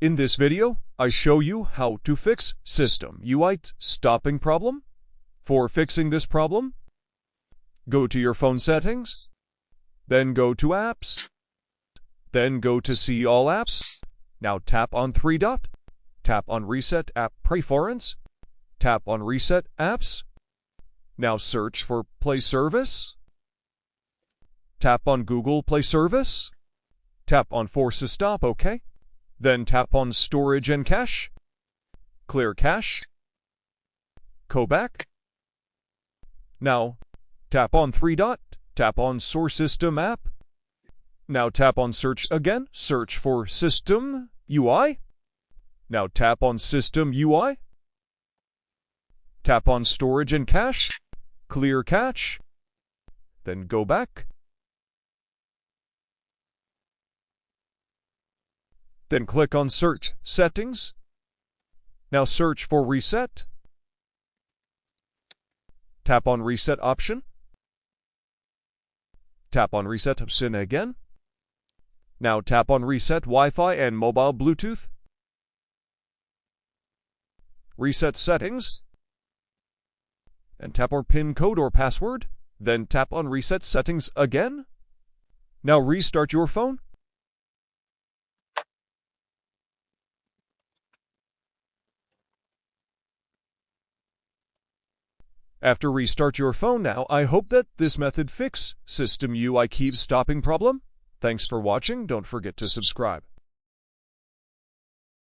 In this video, I show you how to fix System UI stopping problem. For fixing this problem, go to your phone settings, then go to Apps, then go to See All Apps. Now tap on three dot, tap on Reset App Preference, tap on Reset Apps. Now search for Play Service. Tap on Google Play Service. Tap on Force to Stop, OK. Then tap on Storage and Cache. Clear cache. Go back. Now tap on three dot, tap on Source System App. Now tap on Search again, search for System UI. Now tap on System UI. Tap on Storage and Cache. Clear cache. Then go back. Then click on Search Settings. Now search for Reset. Tap on Reset option. Tap on Reset option again. Now tap on Reset Wi-Fi and Mobile Bluetooth. Reset Settings. And tap on PIN code or password. Then tap on Reset Settings again. Now restart your phone. After restart your phone now, I hope that this method fix System UI keeps stopping problem. Thanks for watching. Don't forget to subscribe.